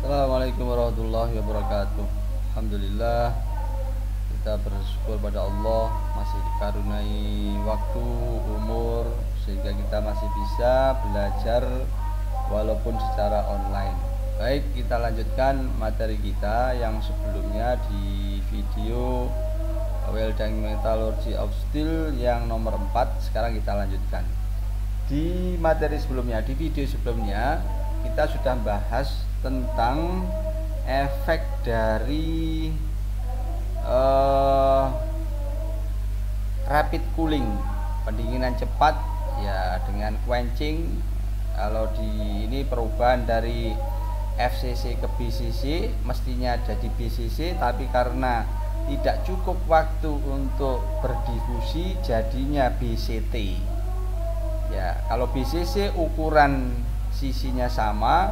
Assalamualaikum warahmatullahi wabarakatuh. Alhamdulillah, kita bersyukur pada Allah masih dikaruniai waktu, umur, sehingga kita masih bisa belajar walaupun secara online. Baik, kita lanjutkan materi kita yang sebelumnya di video Welding Metallurgy of Steel yang nomor 4. Sekarang kita lanjutkan. Di materi sebelumnya, di video sebelumnya kita sudah bahas tentang efek dari rapid cooling, pendinginan cepat ya dengan quenching. Kalau di ini perubahan dari FCC ke BCC, mestinya jadi BCC, tapi karena tidak cukup waktu untuk berdifusi jadinya BCT. Ya, kalau BCC ukuran sisinya sama,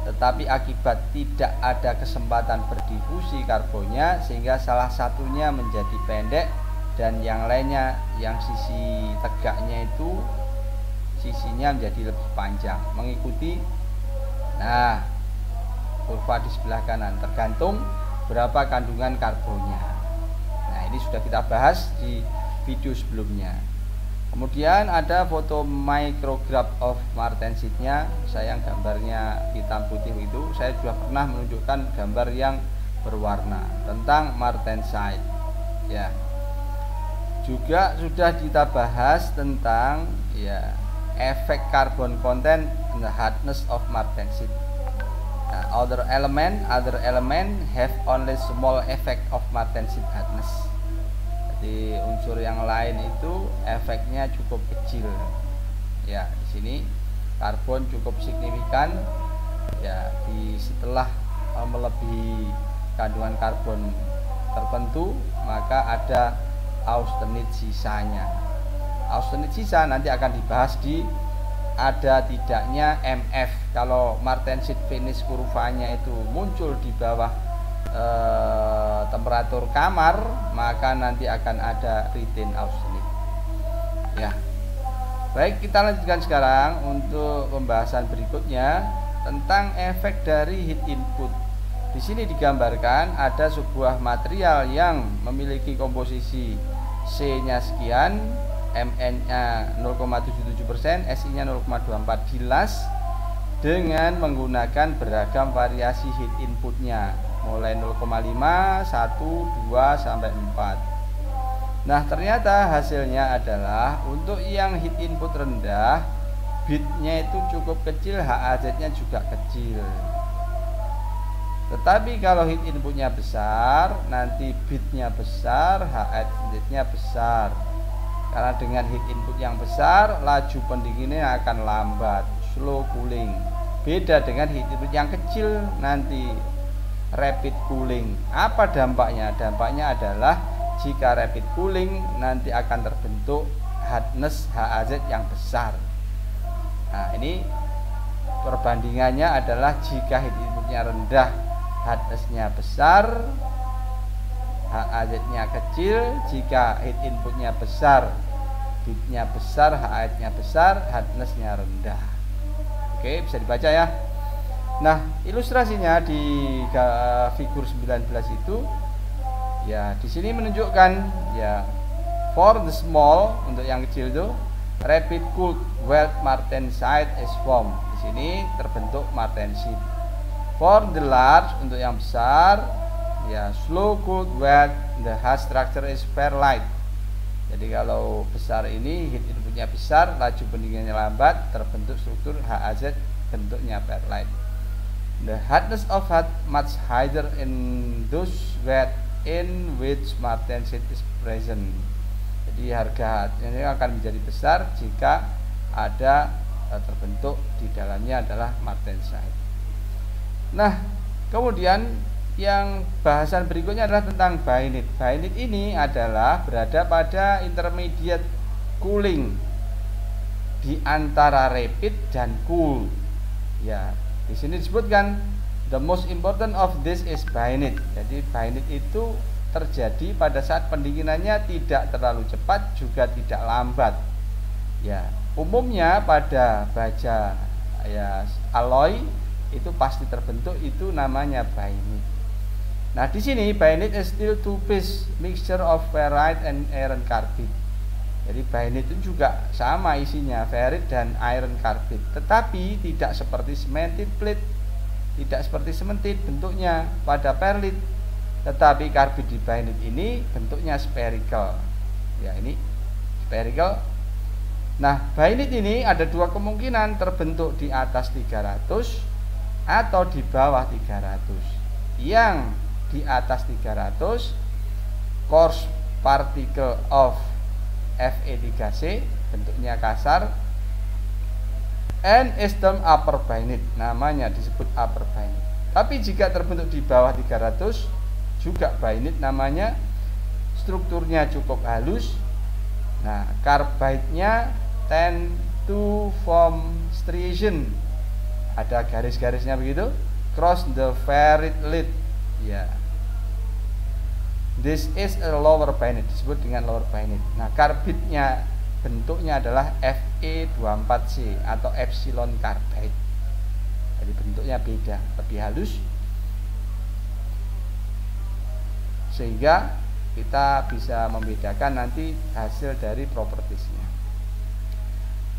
tetapi akibat tidak ada kesempatan berdifusi karbonnya sehingga salah satunya menjadi pendek dan yang lainnya yang sisi tegaknya itu sisinya menjadi lebih panjang mengikuti kurva di sebelah kanan, tergantung berapa kandungan karbonnya. Nah, ini sudah kita bahas di video sebelumnya. Kemudian ada foto micrograph of martensite-nya. Saya yang gambarnya hitam putih itu, saya juga pernah menunjukkan gambar yang berwarna tentang martensite. Ya. Juga sudah kita bahas tentang efek carbon content and the hardness of martensite. Nah, other element have only small effect of martensite hardness. Di unsur yang lain itu efeknya cukup kecil. Ya, di sini karbon cukup signifikan. Ya, setelah melebihi kandungan karbon tertentu, maka ada austenite sisanya. Austenite sisa nanti akan dibahas di ada tidaknya MF. Kalau martensite finish kurvanya itu muncul di bawah temperatur kamar, maka nanti akan ada retain austenite. Ya. Baik, kita lanjutkan sekarang untuk pembahasan berikutnya tentang efek dari heat input. Di sini digambarkan ada sebuah material yang memiliki komposisi C-nya sekian, Mn-nya 0,77%, Si-nya 0,24, dilas dengan menggunakan beragam variasi heat inputnya, mulai 0,5, 1, 2, sampai 4. Nah, ternyata hasilnya adalah untuk yang heat input rendah, bitnya itu cukup kecil, HAZ-nya juga kecil. Tetapi kalau heat inputnya besar, nanti bitnya besar, HAZ-nya besar. Karena dengan heat input yang besar, laju pendinginnya akan lambat, slow cooling. Beda dengan heat input yang kecil, nanti rapid cooling. Apa dampaknya? Dampaknya adalah jika rapid cooling nanti akan terbentuk hardness HAZ yang besar. Nah, ini perbandingannya adalah jika heat inputnya rendah, hardness-nya besar, HAZ-nya kecil. Jika heat inputnya besar, bitnya besar, HAZ-nya besar, hardness-nya rendah. Oke, bisa dibaca ya. Nah, ilustrasinya di figur 19 itu ya, di sini menunjukkan ya, for the small, untuk yang kecil itu rapid cooled weld martensite is formed. Di sini terbentuk martensite. For the large, untuk yang besar ya, slow cooled weld the hard structure is perlite. Jadi kalau besar ini heat inputnya besar, laju pendinginannya lambat, terbentuk struktur HAZ bentuknya perlite. The hardness of heat much higher in those wet in which martensite is present. Jadi harga ini akan menjadi besar jika ada terbentuk di dalamnya adalah martensite. Nah, kemudian yang bahasan berikutnya adalah tentang bainite. Bainite ini adalah berada pada intermediate cooling di antara rapid dan cool. Ya, di sini disebutkan the most important of this is bainite. Jadi bainite itu terjadi pada saat pendinginannya tidak terlalu cepat juga tidak lambat. Ya, umumnya pada baja ya alloy itu pasti terbentuk, itu namanya bainit. Nah, di sini bainit is still two-phase mixture of ferrite and iron carbide. Jadi bainit itu juga sama isinya, ferrite dan iron carbide, tetapi tidak seperti cemented plate, tidak seperti cemented bentuknya pada perlit, tetapi karbid di bainit ini bentuknya spherical. Ya, ini spherical. Nah, bainit ini ada dua kemungkinan, terbentuk di atas 300 atau di bawah 300. Yang di atas 300 coarse particle of Fe3C, bentuknya kasar, and is termed upper bainit, namanya disebut upper bainit. Tapi jika terbentuk di bawah 300 juga bainit, namanya strukturnya cukup halus. Nah, carbide-nya tend to form striation, ada garis-garisnya begitu, cross the ferrite lead. Ya, this is a lower bainit, disebut dengan lower bainit. Nah, carbide-nya bentuknya adalah Fe24C atau epsilon carbide. Jadi bentuknya beda, lebih halus, sehingga kita bisa membedakan nanti hasil dari propertiesnya.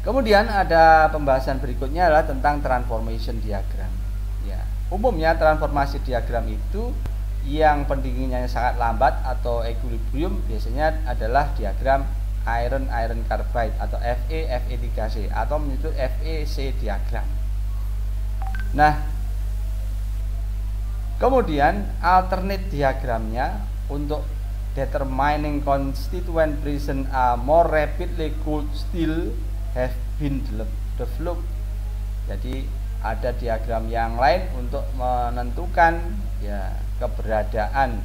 Kemudian ada pembahasan berikutnya adalah tentang transformation diagram. Ya, umumnya transformasi diagram itu yang pendinginannya sangat lambat atau equilibrium biasanya adalah diagram iron carbide atau Fe3C atau menyebut FEC diagram. Nah, kemudian alternate diagramnya untuk determining constituent present a more rapidly cooled steel have been developed. Jadi ada diagram yang lain untuk menentukan ya keberadaan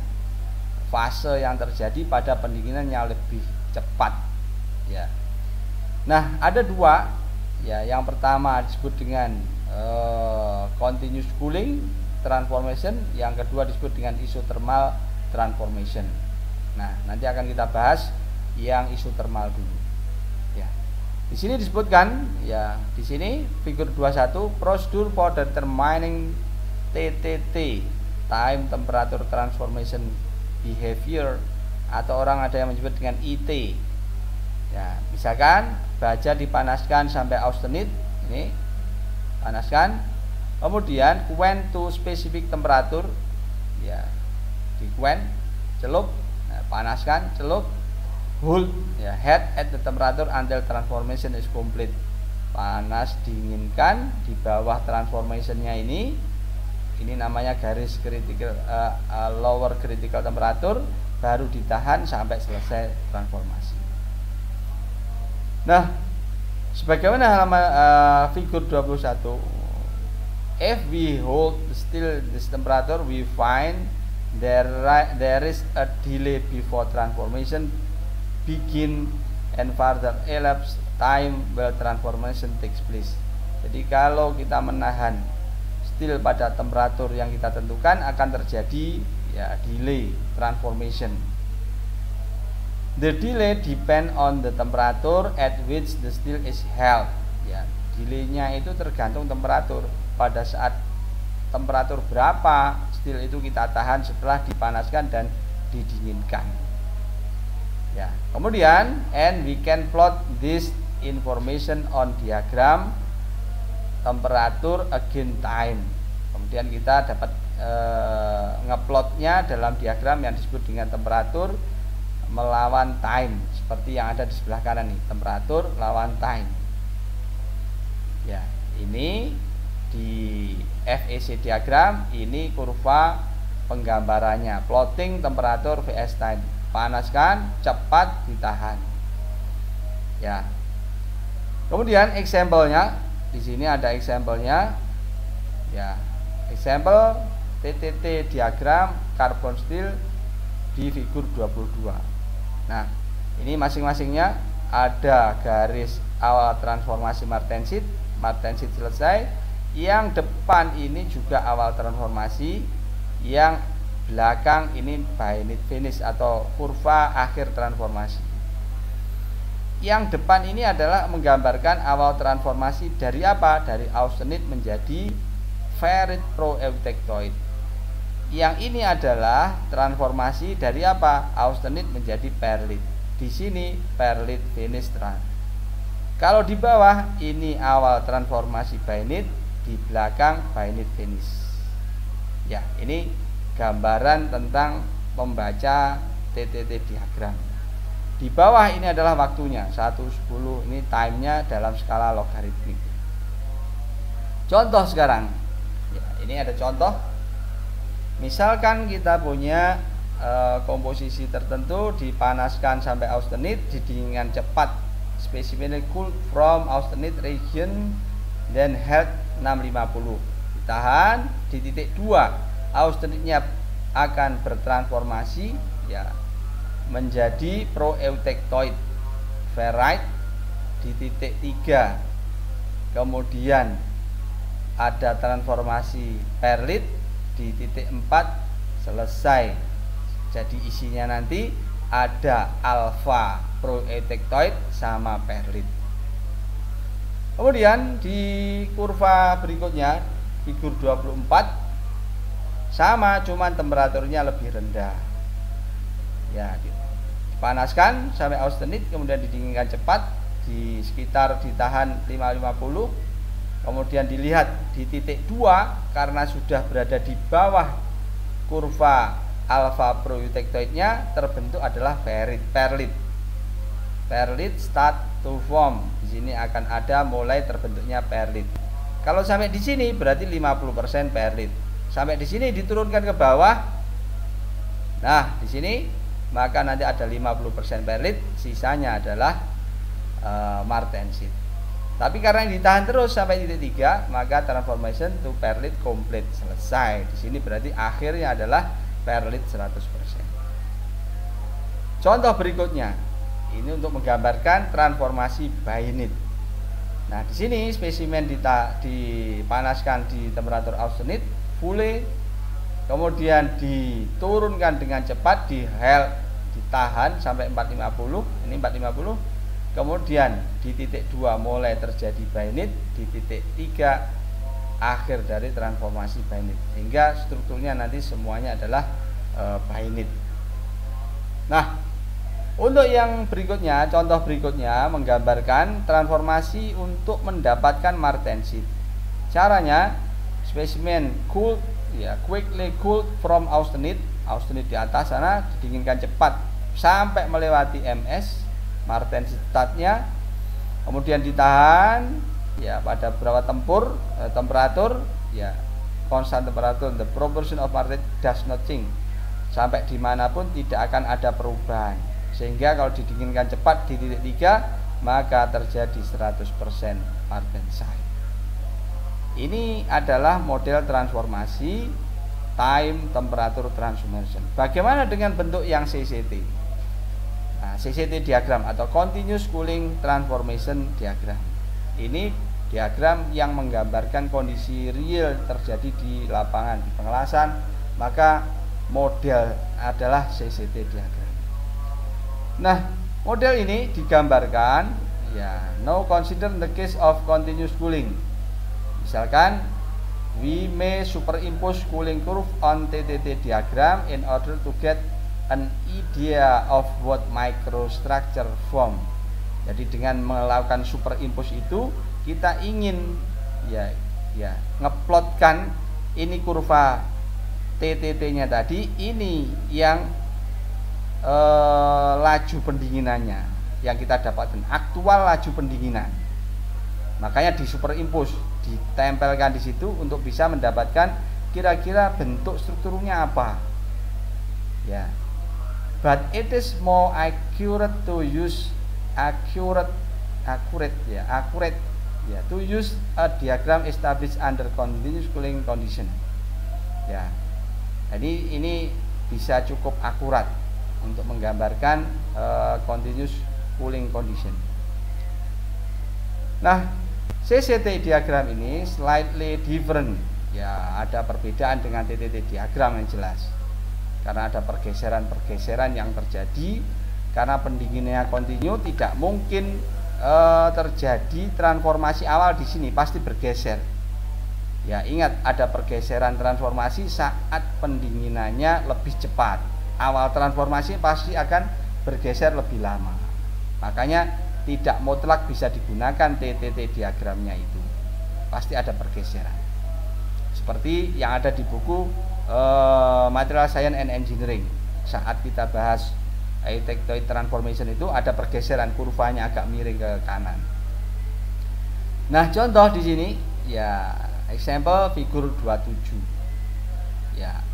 fase yang terjadi pada pendinginan yang lebih cepat. Ya. Nah, ada dua. Ya, yang pertama disebut dengan continuous cooling transformation, yang kedua disebut dengan isothermal transformation. Nah, nanti akan kita bahas yang isothermal dulu. Ya. Di sini disebutkan ya, di sini figur 21 prosedur for determining TTT, time temperature transformation behavior, atau orang ada yang menyebut dengan IT. Ya, misalkan baja dipanaskan sampai austenit, ini panaskan, kemudian quen to specific temperature, ya di quen, celup, nah, panaskan, celup, hold, ya heat at the temperature until transformation is complete. Panas, dinginkan di bawah transformationnya ini namanya garis critical lower critical temperature, baru ditahan sampai selesai transformasi. Nah, sebagaimana halaman figur 21, if we hold still this temperature, we find there is a delay before transformation begin and further elapsed time while transformation takes place. Jadi kalau kita menahan still pada temperatur yang kita tentukan, akan terjadi ya delay transformation. The delay depend on the temperature at which the steel is held. Ya, delaynya itu tergantung temperatur. Pada saat temperatur berapa steel itu kita tahan setelah dipanaskan dan didinginkan. Ya, kemudian and we can plot this information on diagram temperatur again time. Kemudian kita dapat ngeplotnya dalam diagram yang disebut dengan temperatur melawan time, seperti yang ada di sebelah kanan nih, temperatur lawan time. Ya, ini di FEC diagram, ini kurva penggambarannya, plotting temperatur vs time. Panaskan, cepat, ditahan. Ya. Kemudian example-nya, di sini ada example-nya. Ya, example TTT diagram carbon steel di figur 22. Nah, ini masing-masingnya ada garis awal transformasi martensit selesai. Yang depan ini juga awal transformasi, yang belakang ini bainit finish atau kurva akhir transformasi. Yang depan ini adalah menggambarkan awal transformasi dari apa? Dari austenit menjadi ferrit proeutectoid. Yang ini adalah transformasi dari apa? Austenit menjadi perlit. Di sini perlit fenestra. Kalau di bawah ini awal transformasi bainit, di belakang bainit venis. Ya, ini gambaran tentang membaca TTT diagram. Di bawah ini adalah waktunya 1/10, ini time-nya dalam skala logaritmik. Contoh sekarang. Ya, ini ada contoh. Misalkan kita punya komposisi tertentu, dipanaskan sampai austenit, didinginkan cepat, spesimen cooled from austenit region dan held 650, ditahan di titik 2, austenitnya akan bertransformasi ya menjadi proeutectoid ferrite di titik 3, kemudian ada transformasi perlit di titik 4, selesai. Jadi isinya nanti ada alpha proeutectoid sama perlit. Kemudian di kurva berikutnya figur 24 sama, cuman temperaturnya lebih rendah. Ya, dipanaskan sampai austenit, kemudian didinginkan cepat di sekitar ditahan 550. Kemudian dilihat di titik 2 karena sudah berada di bawah kurva alpha proeutectoidnya, terbentuk adalah perlit. Perlit start to form. Di sini akan ada mulai terbentuknya perlit. Kalau sampai di sini berarti 50% perlit. Sampai di sini diturunkan ke bawah. Nah, di sini maka nanti ada 50% perlit, sisanya adalah martensit. Tapi karena yang ditahan terus sampai titik 3, maka transformation to perlit complete, selesai. Di sini berarti akhirnya adalah perlit 100%. Contoh berikutnya, ini untuk menggambarkan transformasi bainit. Nah, di sini spesimen dipanaskan di temperatur austenit, fully, kemudian diturunkan dengan cepat, ditahan sampai 450, ini 450. Kemudian di titik 2 mulai terjadi bainit, di titik 3 akhir dari transformasi bainit, sehingga strukturnya nanti semuanya adalah bainit. Nah, untuk yang berikutnya, contoh berikutnya menggambarkan transformasi untuk mendapatkan martensit. Caranya, spesimen cooled, ya, quickly cooled from austenit di atas sana, didinginkan cepat sampai melewati ms, martensit statnya, kemudian ditahan ya pada beberapa temperatur, ya konstan temperatur, the proportion of martensit does not change, sampai dimanapun tidak akan ada perubahan, sehingga kalau didinginkan cepat di titik 3 maka terjadi 100% martensite. Ini adalah model transformasi time temperature transformation. Bagaimana dengan bentuk yang CCT? Nah, CCT diagram atau continuous cooling transformation diagram. Ini diagram yang menggambarkan kondisi real terjadi di lapangan, di pengelasan, maka model adalah CCT diagram. Nah, model ini digambarkan ya, now consider the case of continuous cooling. Misalkan we may superimpose cooling curve on TTT diagram in order to get an idea of what microstructure form. Jadi dengan melakukan superimpose itu kita ingin ya ngeplotkan ini kurva TTT-nya tadi, ini yang laju pendinginannya yang kita dapatkan, aktual laju pendinginan. Makanya di superimpose, ditempelkan di situ untuk bisa mendapatkan kira-kira bentuk strukturnya apa. Ya. But it is more accurate to use to use a diagram established under continuous cooling condition. Ya. Jadi ini bisa cukup akurat untuk menggambarkan continuous cooling condition. Nah, CCT diagram ini slightly different. Ya, ada perbedaan dengan TTT diagram yang jelas. Karena ada pergeseran-pergeseran yang terjadi karena pendinginannya kontinu, tidak mungkin terjadi transformasi awal di sini, pasti bergeser. Ya, ingat ada pergeseran transformasi saat pendinginannya lebih cepat. Awal transformasi pasti akan bergeser lebih lama. Makanya tidak mutlak bisa digunakan TTT diagramnya itu. Pasti ada pergeseran. Seperti yang ada di buku Material Science and Engineering. Saat kita bahas eutectoid transformation itu ada pergeseran, kurvanya agak miring ke kanan. Nah, contoh di sini ya example figur 27. Ya.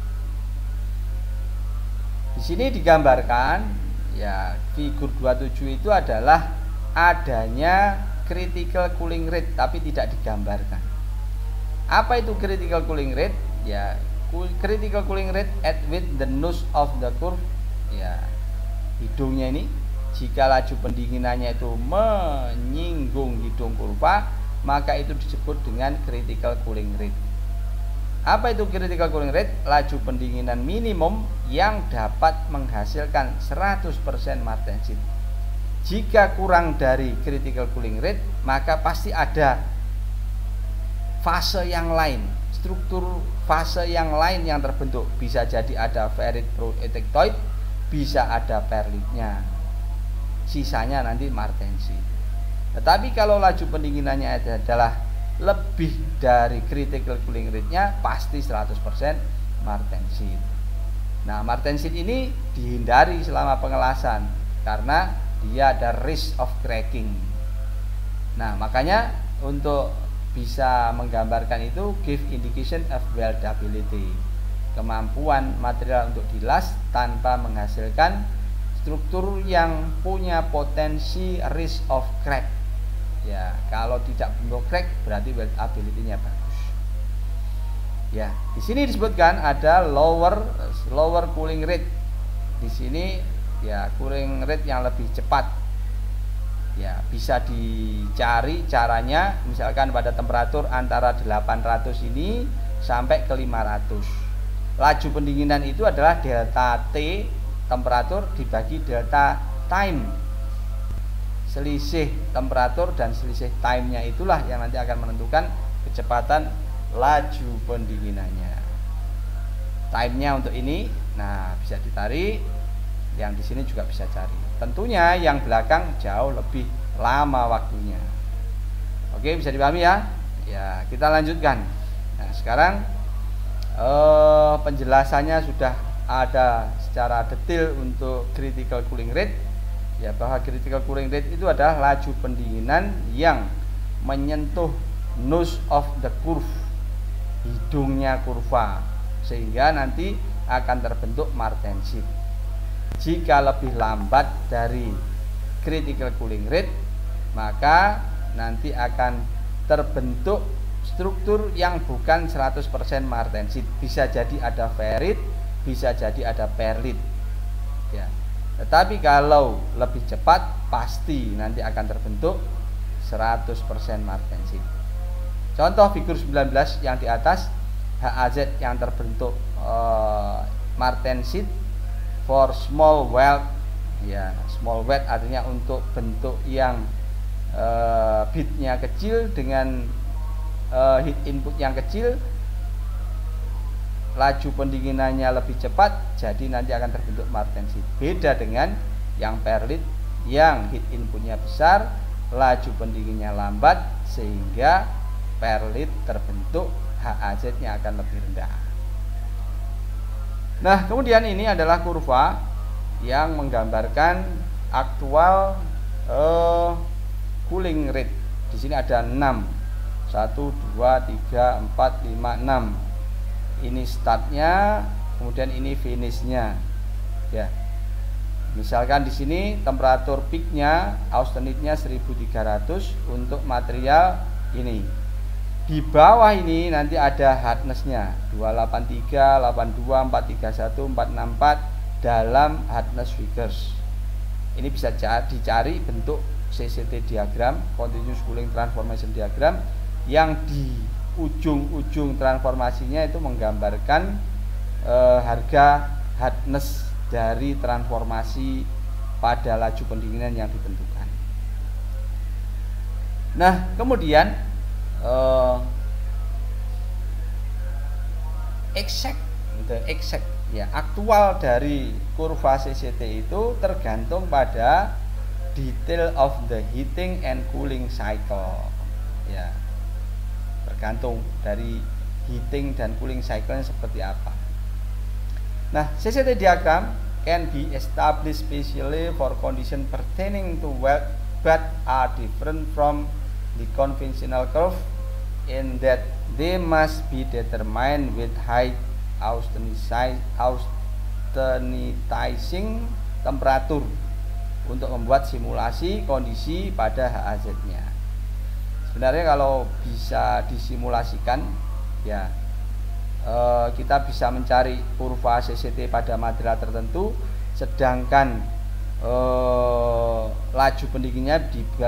Di sini digambarkan ya figur 27 itu adalah adanya critical cooling rate tapi tidak digambarkan. Apa itu critical cooling rate? Ya, critical cooling rate at with the nose of the curve. Ya, hidungnya ini jika laju pendinginannya itu menyinggung hidung kurva, maka itu disebut dengan critical cooling rate. Apa itu critical cooling rate? Laju pendinginan minimum yang dapat menghasilkan 100% martensit. Jika kurang dari critical cooling rate, maka pasti ada fase yang lain, struktur fase yang lain yang terbentuk. Bisa jadi ada ferrit proeutectoid, bisa ada perlitnya. Sisanya nanti martensit. Tetapi kalau laju pendinginannya adalah lebih dari critical cooling rate-nya, pasti 100% martensit. Nah, martensit ini dihindari selama pengelasan karena dia ada risk of cracking. Nah, makanya untuk bisa menggambarkan itu give indication of weldability, kemampuan material untuk dilas tanpa menghasilkan struktur yang punya potensi risk of crack. Ya, kalau tidak bentuk crack berarti weldability-nya bagus. Ya, di sini disebutkan ada lower cooling rate. Di sini ya cooling rate yang lebih cepat. Ya, bisa dicari caranya misalkan pada temperatur antara 800 ini sampai ke 500. Laju pendinginan itu adalah delta T temperatur dibagi delta time. Selisih temperatur dan selisih time-nya itulah yang nanti akan menentukan kecepatan laju pendinginannya. Time-nya untuk ini, nah bisa ditarik, yang di sini juga bisa cari. Tentunya yang belakang jauh lebih lama waktunya. Oke, bisa dipahami ya? Ya, kita lanjutkan. Nah, sekarang penjelasannya sudah ada secara detail untuk critical cooling rate. Ya, bahwa critical cooling rate itu adalah laju pendinginan yang menyentuh nose of the curve, hidungnya kurva, sehingga nanti akan terbentuk martensit. Jika lebih lambat dari critical cooling rate, maka nanti akan terbentuk struktur yang bukan 100% martensit. Bisa jadi ada ferrit, bisa jadi ada perlit. Ya. Tetapi kalau lebih cepat pasti nanti akan terbentuk 100% martensit. Contoh figur 19 yang di atas, HAZ yang terbentuk martensit for small weld. Ya, small weld artinya untuk bentuk yang bitnya kecil dengan heat input yang kecil, laju pendinginannya lebih cepat, jadi nanti akan terbentuk martensit. Beda dengan yang perlit yang heat inputnya besar, laju pendinginnya lambat, sehingga perlit terbentuk, HAZ-nya akan lebih rendah. Nah, kemudian ini adalah kurva yang menggambarkan aktual cooling rate. Di sini ada 6. 1, 2, 3, 4, 5, 6. Ini startnya, kemudian ini finishnya. Ya, misalkan di sini temperatur peaknya, austenitnya 1300 untuk material ini. Di bawah ini nanti ada hardnessnya 283, 82, 431, 464 dalam hardness figures. Ini bisa dicari bentuk CCT diagram, continuous cooling transformation diagram, yang di ujung-ujung transformasinya itu menggambarkan harga hardness dari transformasi pada laju pendinginan yang ditentukan. Nah, kemudian exact ya, aktual dari kurva CCT itu tergantung pada detail of the heating and cooling cycle ya, tergantung dari heating dan cooling cycle seperti apa. Nah, CCT diagram can be established specially for condition pertaining to well but are different from the conventional curve in that they must be determined with high austenitizing temperature untuk membuat simulasi kondisi pada HAZ-nya. Sebenarnya kalau bisa disimulasikan ya, kita bisa mencari kurva CCT pada material tertentu, sedangkan laju pendinginnya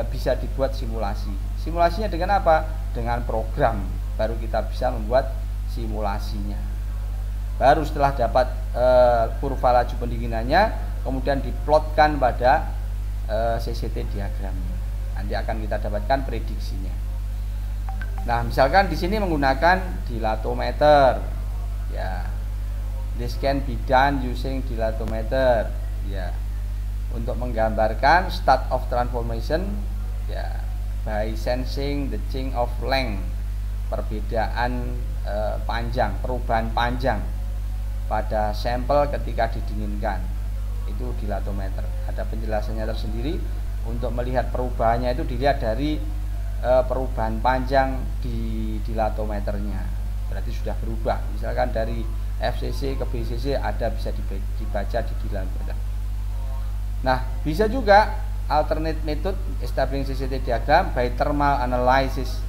bisa dibuat simulasi. Simulasinya dengan apa? Dengan program, baru kita bisa membuat simulasinya. Baru setelah dapat kurva laju pendinginannya, kemudian diplotkan pada CCT diagramnya. Nanti akan kita dapatkan prediksinya. Nah, misalkan di sini menggunakan dilatometer, ya, this can be done using dilatometer, ya, untuk menggambarkan state of transformation, ya, by sensing the change of length, perbedaan panjang, perubahan panjang pada sampel ketika didinginkan. Itu dilatometer. Ada penjelasannya tersendiri. Untuk melihat perubahannya itu dilihat dari perubahan panjang di dilatometernya. Berarti sudah berubah. Misalkan dari FCC ke BCC ada bisa dibaca di dilatometer. Nah, bisa juga alternate method establishing CCT diagram by thermal analysis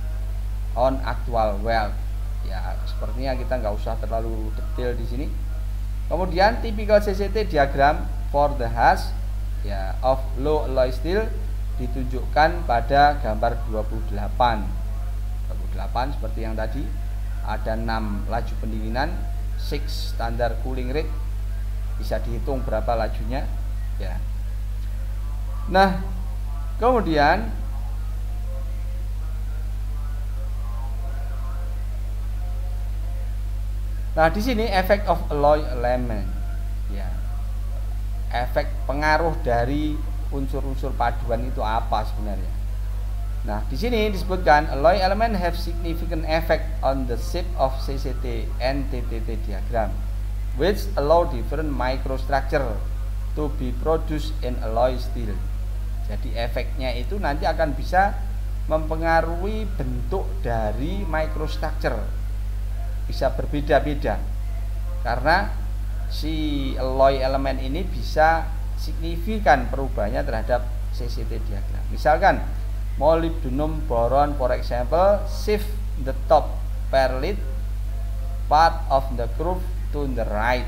on actual well. Ya, sepertinya kita nggak usah terlalu detail di sini. Kemudian typical CCT diagram for the hash ya of low alloy steel ditunjukkan pada gambar 28 seperti yang tadi. Ada 6 laju pendinginan, 6 standar cooling rate, bisa dihitung berapa lajunya ya. Nah, kemudian di sini effect of alloy element ya. Efek pengaruh dari unsur-unsur paduan itu apa sebenarnya? Nah, di sini disebutkan alloy element have significant effect on the shape of CCT and TTT diagram, which allow different microstructure to be produced in alloy steel. Jadi efeknya itu nanti akan bisa mempengaruhi bentuk dari microstructure, bisa berbeda-beda karena si alloy elemen ini bisa signifikan perubahannya terhadap CCT diagram. Misalkan molybdenum boron for example shift the top perlite part of the curve to the right.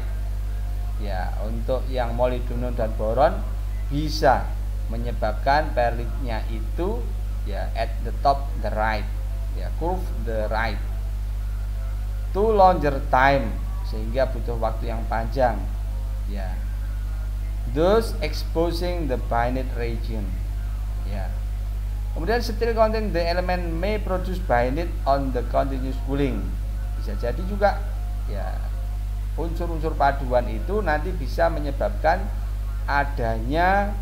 Ya, untuk yang molybdenum dan boron bisa menyebabkan perlitnya itu ya at the top the right, ya curve the right to longer time, sehingga butuh waktu yang panjang ya, thus exposing the bayonet region ya. Kemudian steel contain the element may produce bayonet on the continuous cooling, bisa jadi juga ya unsur-unsur paduan itu nanti bisa menyebabkan adanya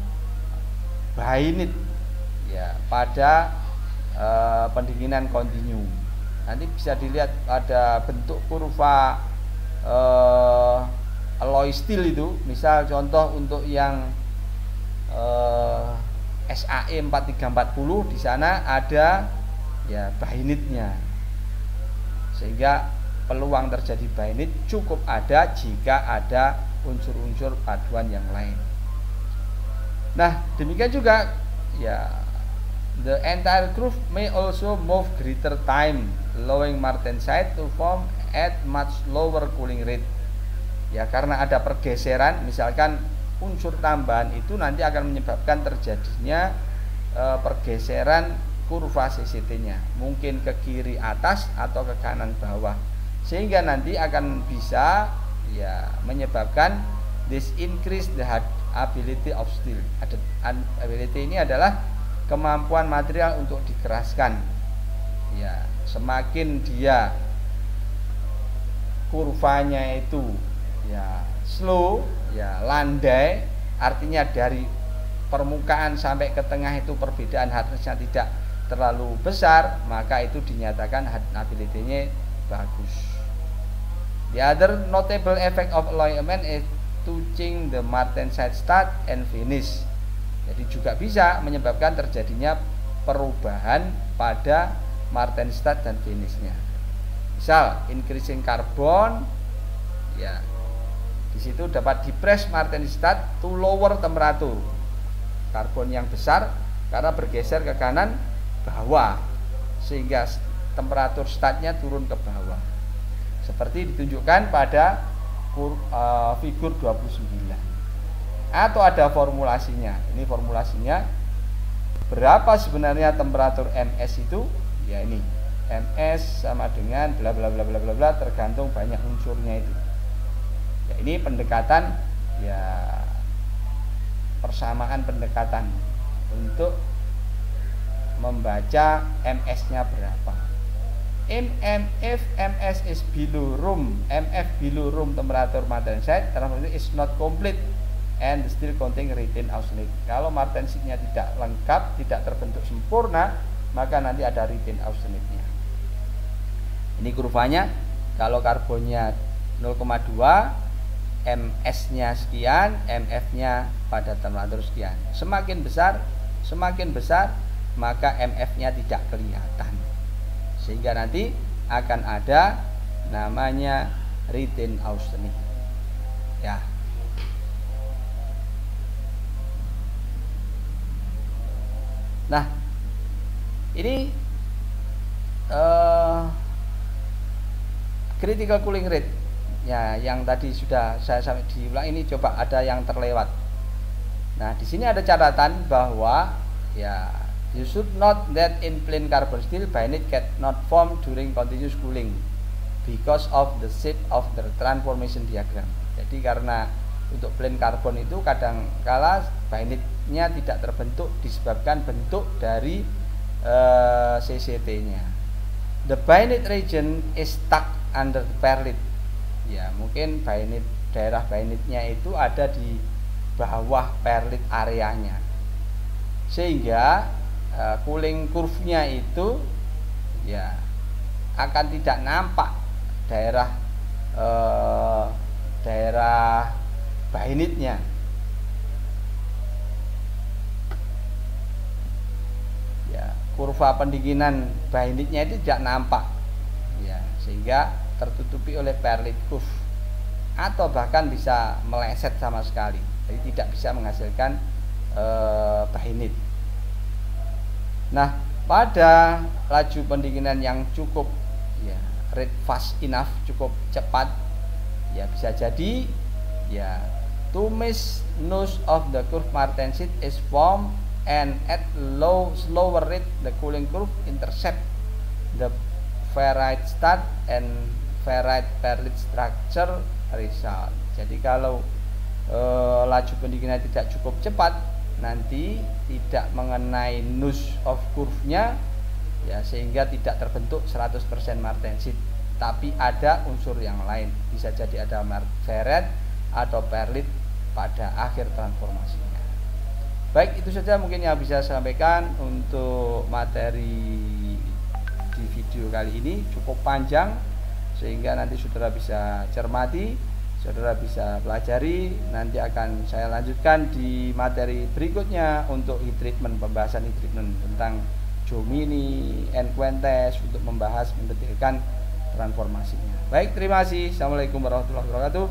bayonet ya pada pendinginan kontinu. Nanti bisa dilihat ada bentuk kurva alloy steel itu, misal contoh untuk yang SAE 4340 di sana ada ya bayonetnya, sehingga peluang terjadi bayonet cukup ada jika ada unsur-unsur paduan yang lain. Nah, demikian juga ya the entire groove may also move greater time, allowing martensite to form at much lower cooling rate. Ya, karena ada pergeseran, misalkan unsur tambahan itu nanti akan menyebabkan terjadinya pergeseran kurva CCT-nya, mungkin ke kiri atas atau ke kanan bawah, sehingga nanti akan bisa ya menyebabkan this increase the ability of steel. Ability ini adalah kemampuan material untuk dikeraskan. Ya, semakin dia kurvanya itu ya slow, ya landai, artinya dari permukaan sampai ke tengah itu perbedaan hardness-nya tidak terlalu besar, maka itu dinyatakan hardenability-nya bagus. The other notable effect of alignment is touching the martensite start and finish. Jadi juga bisa menyebabkan terjadinya perubahan pada martensite dan finishnya. Misal increasing carbon, ya di situ dapat depress martensite to lower temperature. Karbon yang besar karena bergeser ke kanan bawah sehingga temperatur startnya turun ke bawah. Seperti ditunjukkan pada figur 29. Atau ada formulasinya. Ini formulasinya. Berapa sebenarnya temperatur MS itu? Ya ini. MS sama dengan bla bla bla bla bla bla, tergantung banyak unsurnya itu. Ya ini pendekatan, ya persamaan pendekatan untuk membaca MS-nya berapa. If MS is below room, MF below room temperature martensite, transformation is not complete and still contain retained austenite. Kalau martensite-nya tidak lengkap, tidak terbentuk sempurna, maka nanti ada retained austenite-nya. Ini kurvanya, kalau karbonnya 0,2, MS-nya sekian, MF-nya pada temperatur sekian. Semakin besar, maka MF-nya tidak kelihatan. Sehingga nanti akan ada namanya retained austenite. Ya. Nah, ini critical cooling rate. Ya, yang tadi sudah saya sampai diulang, ini coba ada yang terlewat. Nah, di sini ada catatan bahwa ya you should note that in plain carbon steel bainite cannot form during continuous cooling because of the shape of the transformation diagram. Jadi karena untuk plain carbon itu kadang kala bainite-nya tidak terbentuk disebabkan bentuk dari CCT-nya. The bainite region is stuck under the perlite. Ya, mungkin daerah bainite-nya itu ada di bawah perlite areanya. Sehingga cooling curve-nya itu ya akan tidak nampak daerah bainite-nya. Ya, kurva pendinginan bainite-nya itu tidak nampak. Ya, sehingga tertutupi oleh perlite curve atau bahkan bisa meleset sama sekali. Jadi tidak bisa menghasilkan bainite. Nah, pada laju pendinginan yang cukup ya rate fast enough, cukup cepat, ya bisa jadi ya to miss nose of the curve martensite is formed and at slower rate the cooling curve intercept the ferrite start and ferrite perlite structure result. Jadi kalau laju pendinginan tidak cukup cepat, nanti tidak mengenai nose of curve-nya, ya sehingga tidak terbentuk 100% martensite, tapi ada unsur yang lain. Bisa jadi ada ferrite atau perlite pada akhir transformasinya. Baik, itu saja mungkin yang bisa saya sampaikan untuk materi di video kali ini. Cukup panjang sehingga nanti saudara bisa cermati, saudara bisa pelajari. Nanti akan saya lanjutkan di materi berikutnya untuk heat treatment, pembahasan heat treatment tentang Jomini and Quentes untuk membahas mendetailkan transformasinya. Baik, terima kasih. Assalamualaikum warahmatullahi wabarakatuh.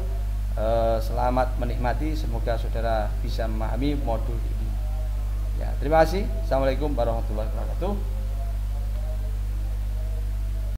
Selamat menikmati, semoga saudara bisa memahami modul ini. Ya, terima kasih. Assalamualaikum warahmatullahi wabarakatuh.